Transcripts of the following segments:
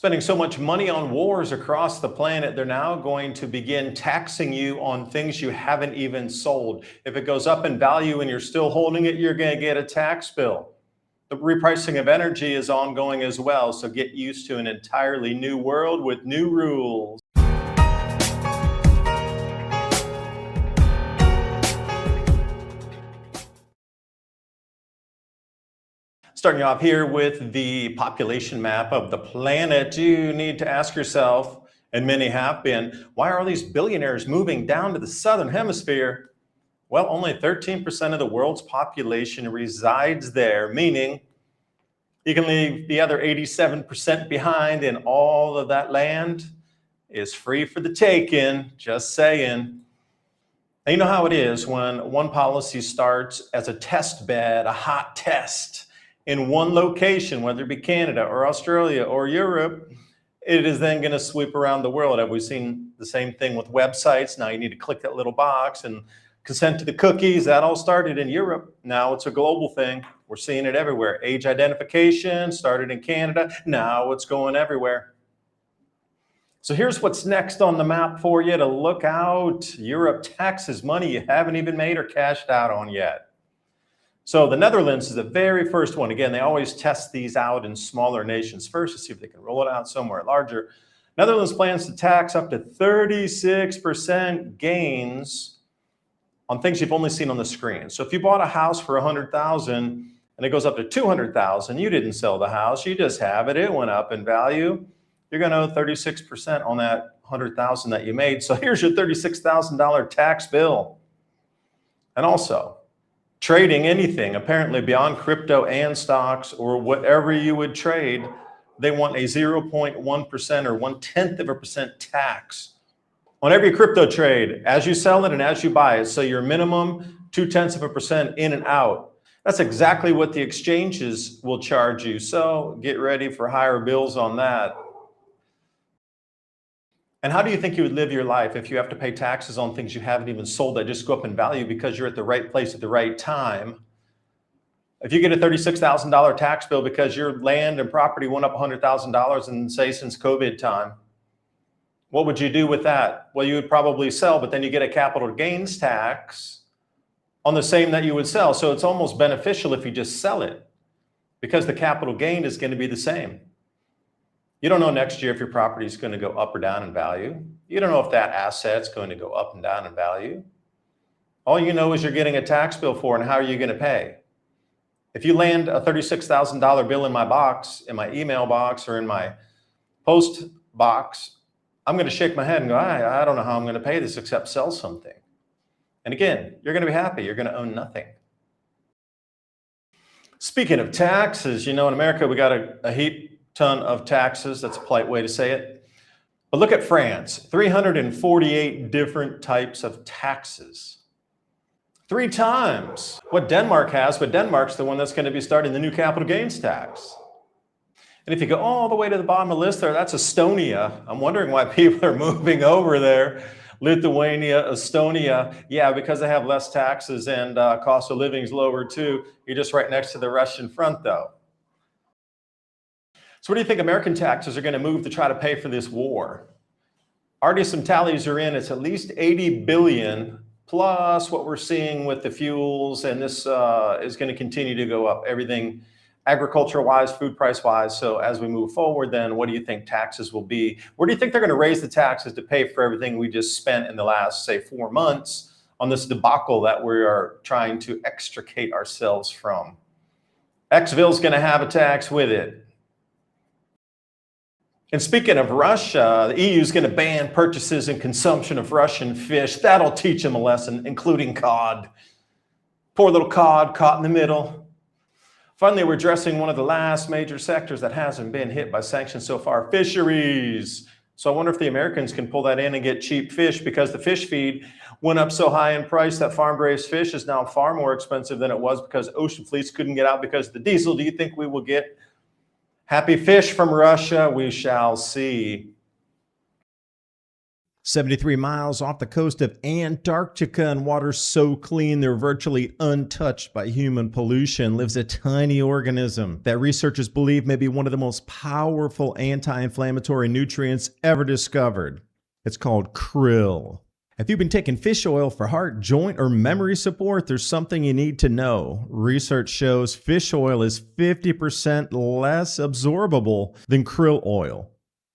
spending so much money on wars across the planet, they're now going to begin taxing you on things you haven't even sold. If it goes up in value and you're still holding it, you're going to get a tax bill. The repricing of energy is ongoing as well, so get used to an entirely new world with new rules. Starting off here with the population map of the planet, you need to ask yourself, and many have been, why are all these billionaires moving down to the southern hemisphere? Well, only 13% of the world's population resides there, meaning you can leave the other 87% behind, and all of that land is free for the taking, just saying. And you know how it is when one policy starts as a test bed, a hot test, in one location, whether it be Canada or Australia or Europe, it is then going to sweep around the world. Have we seen the same thing with websites? Now you need to click that little box and consent to the cookies. That all started in Europe. Now it's a global thing. We're seeing it everywhere. Age identification started in Canada. Now it's going everywhere. So here's what's next on the map for you to look out. Europe taxes money you haven't even made or cashed out on yet. So the Netherlands is the very first one. Again, they always test these out in smaller nations first to see if they can roll it out somewhere larger. Netherlands plans to tax up to 36% gains on things you've only seen on the screen. So if you bought a house for $100,000 and it goes up to $200,000, you didn't sell the house, you just have it, it went up in value, you're going to owe 36% on that $100,000 that you made. So here's your $36,000 tax bill. And also, trading anything, apparently beyond crypto and stocks or whatever you would trade, they want a 0.1% or 0.1% tax on every crypto trade as you sell it and as you buy it. So your minimum 0.2% in and out. That's exactly what the exchanges will charge you. So get ready for higher bills on that. And how do you think you would live your life if you have to pay taxes on things you haven't even sold that just go up in value because you're at the right place at the right time? If you get a $36,000 tax bill because your land and property went up $100,000 in, say, since COVID time, what would you do with that? Well, you would probably sell, but then you get a capital gains tax on the same that you would sell. So it's almost beneficial if you just sell it because the capital gain is going to be the same. You don't know next year if your property is going to go up or down in value. You don't know if that asset's going to go up and down in value. All you know is you're getting a tax bill for it, and how are you going to pay? If you land a $36,000 bill in my box, in my email box, or in my post box, I'm going to shake my head and go, I don't know how I'm going to pay this except sell something. And again, you're going to be happy. You're going to own nothing. Speaking of taxes, you know, in America, we got a heap ton of taxes. That's a polite way to say it. But look at France, 348 different types of taxes. 3 times what Denmark has, but Denmark's the one that's going to be starting the new capital gains tax. And if you go all the way to the bottom of the list there, that's Estonia. I'm wondering why people are moving over there. Lithuania, Estonia. Yeah, because they have less taxes and cost of living is lower too. You're just right next to the Russian front though. So what do you think American taxes are going to move to try to pay for this war? Already some tallies are in. It's at least 80 billion plus what we're seeing with the fuels. And this is going to continue to go up. Everything agriculture-wise, food price-wise. So as we move forward, then what do you think taxes will be? Where do you think they're going to raise the taxes to pay for everything we just spent in the last, say, 4 months on this debacle that we are trying to extricate ourselves from? Xville's going to have a tax with it. And speaking of Russia, the EU is going to ban purchases and consumption of Russian fish. That'll teach them a lesson, including cod. Poor little cod caught in the middle. Finally, we're addressing one of the last major sectors that hasn't been hit by sanctions so far, fisheries. So I wonder if the Americans can pull that in and get cheap fish because the fish feed went up so high in price that farm-raised fish is now far more expensive than it was because ocean fleets couldn't get out because of the diesel. Do you think we will get happy fish from Russia? We shall see. 73 miles off the coast of Antarctica in waters so clean they're virtually untouched by human pollution lives a tiny organism that researchers believe may be one of the most powerful anti-inflammatory nutrients ever discovered. It's called krill. If you've been taking fish oil for heart, joint, or memory support, there's something you need to know. Research shows fish oil is 50% less absorbable than krill oil,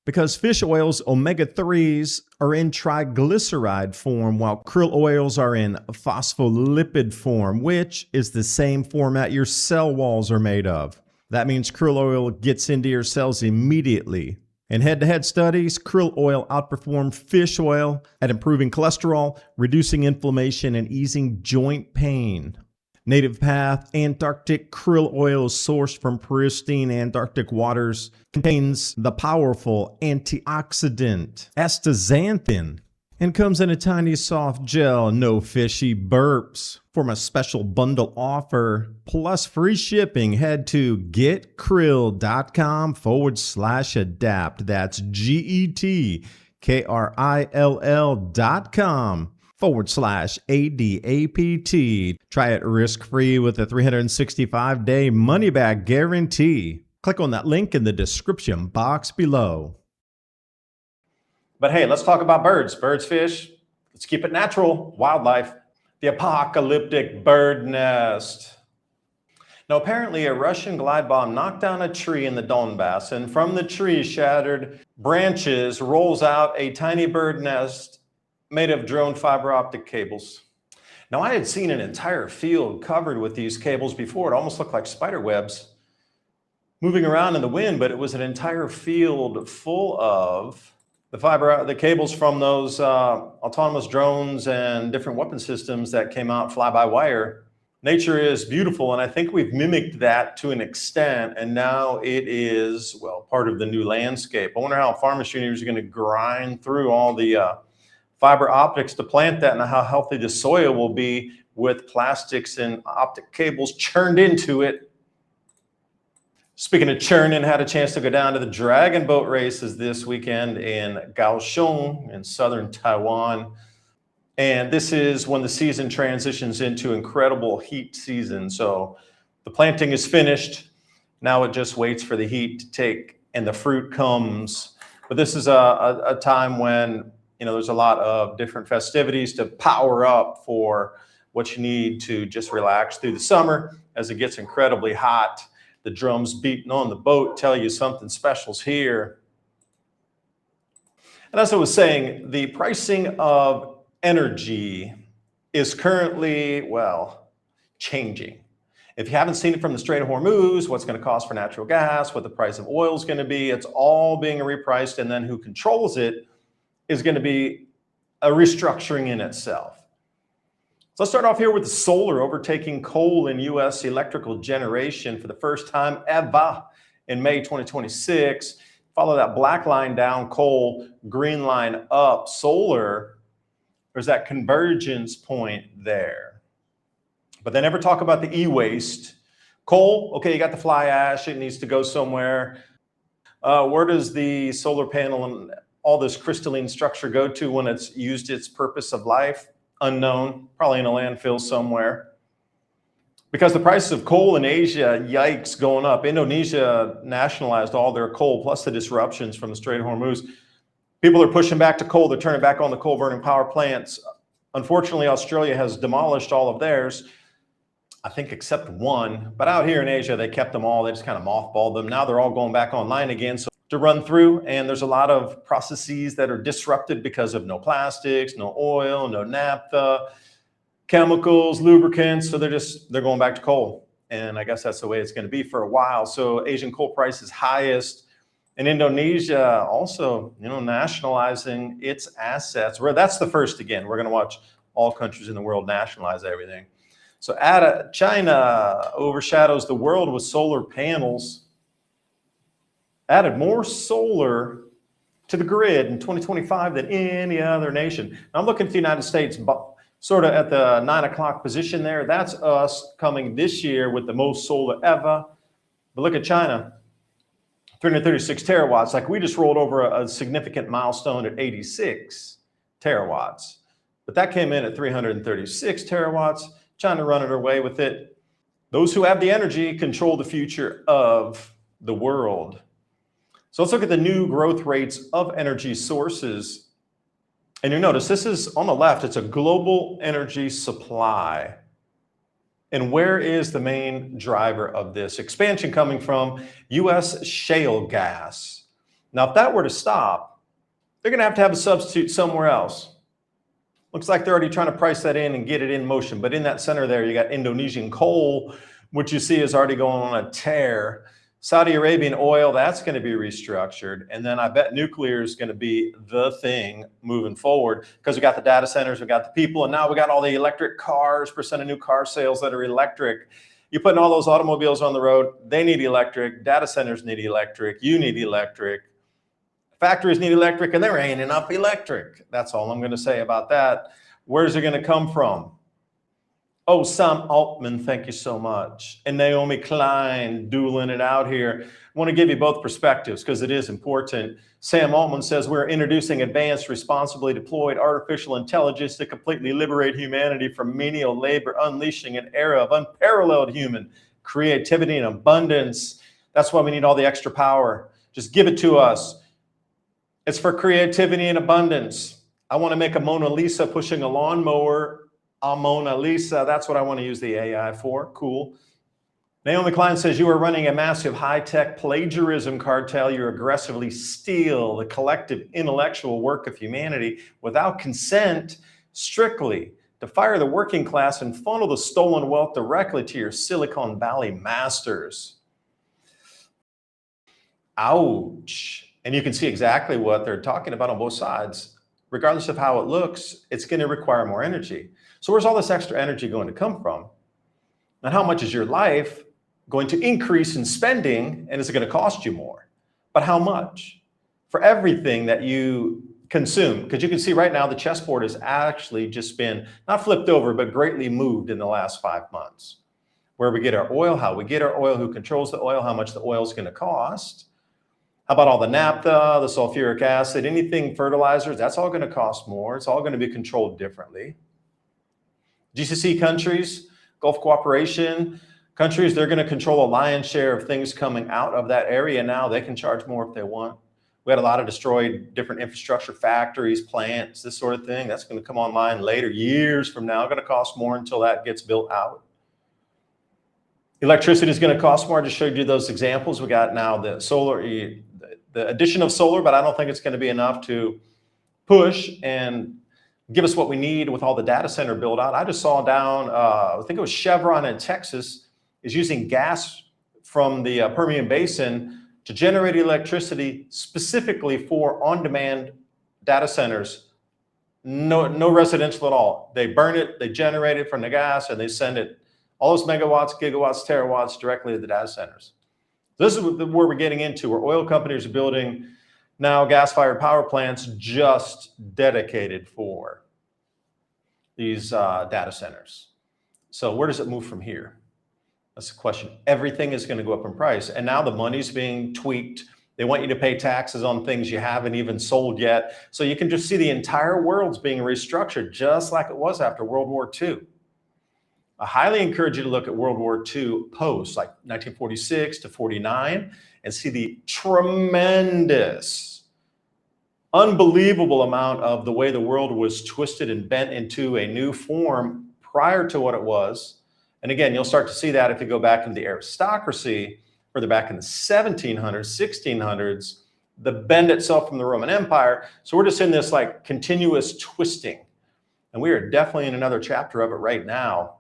because fish oil's omega-3s are in triglyceride form, while krill oils are in phospholipid form, which is the same format your cell walls are made of. That means krill oil gets into your cells immediately. In head-to-head studies, krill oil outperformed fish oil at improving cholesterol, reducing inflammation, and easing joint pain. Native Path Antarctic krill oil is sourced from pristine Antarctic waters, contains the powerful antioxidant astaxanthin, and comes in a tiny soft gel, no fishy burps. For my special bundle offer plus free shipping, head to getkrill.com/adapt. That's GETKRILL.com/ADAPT. Try it risk-free with a 365-day money-back guarantee. Click on that link in the description box below. But hey, let's talk about birds, fish. Let's keep it natural, wildlife. The apocalyptic bird nest. Now, apparently a Russian glide bomb knocked down a tree in the Donbass, and from the tree's shattered branches rolls out a tiny bird nest made of drone fiber optic cables. Now, I had seen an entire field covered with these cables before. It almost looked like spider webs moving around in the wind, but it was an entire field full of the cables from those autonomous drones and different weapon systems that came out fly-by-wire. Nature is beautiful, and I think we've mimicked that to an extent, and now it is, well, part of the new landscape. I wonder how farm machinery is going to grind through all the fiber optics to plant that, and how healthy the soil will be with plastics and optic cables churned into it. Speaking of churning, had a chance to go down to the dragon boat races this weekend in Kaohsiung in southern Taiwan. And this is when the season transitions into incredible heat season. So the planting is finished. Now it just waits for the heat to take and the fruit comes. But this is a time when, you know, there's a lot of different festivities to power up for what you need to just relax through the summer as it gets incredibly hot. The drums beating on the boat tell you something special's here. And as I was saying, the pricing of energy is currently, well, changing. If you haven't seen it from the Strait of Hormuz, what's going to cost for natural gas, what the price of oil is going to be, it's all being repriced, and then who controls it is going to be a restructuring in itself. So let's start off here with the solar overtaking coal in U.S. electrical generation for the first time ever in May 2026. Follow that black line down, coal, green line up, solar. There's that convergence point there. But they never talk about the e-waste. Coal, okay, you got the fly ash, it needs to go somewhere. Where does the solar panel and all this crystalline structure go to when it's used its purpose of life? Unknown, probably in a landfill somewhere. Because the prices of coal in Asia, yikes, going up. Indonesia nationalized all their coal, plus the disruptions from the Strait of Hormuz. People are pushing back to coal. They're turning back on the coal burning power plants. Unfortunately, Australia has demolished all of theirs, I think except one. But out here in Asia, they kept them all. They just kind of mothballed them. Now they're all going back online again. So to run through, and there's a lot of processes that are disrupted because of no plastics, no oil, no naphtha, chemicals, lubricants. So they're going back to coal, and I guess that's the way it's going to be for a while. So Asian coal price is highest, and Indonesia also, you know, nationalizing its assets. That's the first again. We're going to watch all countries in the world nationalize everything. So China overshadows the world with solar panels. Added more solar to the grid in 2025 than any other nation. Now I'm looking at the United States, sort of at the 9 o'clock position there. That's us coming this year with the most solar ever. But look at China, 336 terawatts. Like we just rolled over a significant milestone at 86 terawatts. But that came in at 336 terawatts, trying to run it away with it. Those who have the energy control the future of the world. So let's look at the new growth rates of energy sources. And you notice this is on the left, it's a global energy supply. And where is the main driver of this? Expansion coming from US shale gas. Now, if that were to stop, they're going to have a substitute somewhere else. Looks like they're already trying to price that in and get it in motion. But in that center there, you got Indonesian coal, which you see is already going on a tear. Saudi Arabian oil, that's going to be restructured. And then I bet nuclear is going to be the thing moving forward, because we got the data centers, we got the people, and now we got all the electric cars, percent of new car sales that are electric. You're putting all those automobiles on the road, they need electric, data centers need electric, you need electric, factories need electric, and there ain't enough electric. That's all I'm going to say about that. Where's it going to come from? Oh, Sam Altman, thank you so much. And Naomi Klein dueling it out here. I want to give you both perspectives because it is important. Sam Altman says we're introducing advanced, responsibly deployed artificial intelligence to completely liberate humanity from menial labor, unleashing an era of unparalleled human creativity and abundance. That's why we need all the extra power. Just give it to us. It's for creativity and abundance. I want to make a Mona Lisa pushing a lawnmower. A Mona Lisa, that's what I want to use the AI for. Cool. Naomi Klein says you are running a massive high-tech plagiarism cartel. You aggressively steal the collective intellectual work of humanity without consent, strictly to fire the working class and funnel the stolen wealth directly to your Silicon Valley masters. Ouch. And you can see exactly what they're talking about on both sides. Regardless of how it looks, it's going to require more energy. So where's all this extra energy going to come from? And how much is your life going to increase in spending, and is it going to cost you more? But how much? For everything that you consume, because you can see right now the chessboard has actually just been not flipped over, but greatly moved in the last 5 months. Where we get our oil, how we get our oil, who controls the oil, how much the oil is going to cost. How about all the naphtha, the sulfuric acid, anything fertilizers, that's all going to cost more. It's all going to be controlled differently. GCC countries, Gulf Cooperation countries, they're going to control a lion's share of things coming out of that area now. They can charge more if they want. We had a lot of destroyed different infrastructure, factories, plants, this sort of thing. That's going to come online later, years from now. Going to cost more until that gets built out. Electricity is going to cost more. I just showed you those examples. We got now the solar, the addition of solar, but I don't think it's going to be enough to push and give us what we need with all the data center build out. I just saw down, I think it was Chevron in Texas is using gas from the Permian Basin to generate electricity specifically for on-demand data centers. No residential at all. They burn it, they generate it from the gas, and they send it, all those megawatts, gigawatts, terawatts directly to the data centers. This is where we're getting into, where oil companies are building now gas-fired power plants just dedicated for these data centers. So where does it move from here? That's the question. Everything is going to go up in price. And now the money's being tweaked. They want you to pay taxes on things you haven't even sold yet. So you can just see the entire world's being restructured just like it was after World War II. I highly encourage you to look at World War II post, like 1946 to 49, and see the tremendous, unbelievable amount of the way the world was twisted and bent into a new form prior to what it was. And again, you'll start to see that if you go back into the aristocracy, further back in the 1700s, 1600s, the bend itself from the Roman Empire. So we're just in this like continuous twisting. And we are definitely in another chapter of it right now.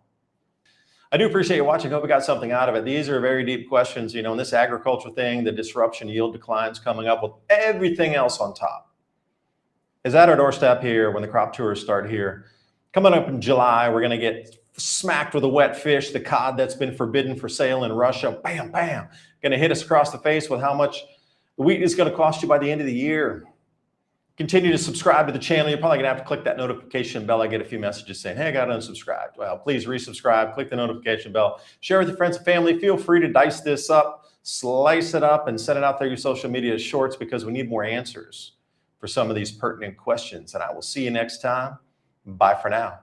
I do appreciate you watching. Hope you got something out of it. These are very deep questions, you know, in this agriculture thing, the disruption, yield declines coming up with everything else on top. Is at our doorstep here when the crop tours start here. Coming up in July, we're going to get smacked with a wet fish, the cod that's been forbidden for sale in Russia. Bam, bam. Going to hit us across the face with how much the wheat is going to cost you by the end of the year. Continue to subscribe to the channel. You're probably going to have to click that notification bell. I get a few messages saying, hey, I got unsubscribed. Well, please resubscribe, click the notification bell, share with your friends and family. Feel free to dice this up, slice it up, and send it out there your social media shorts, because we need more answers for some of these pertinent questions. And I will see you next time. Bye for now.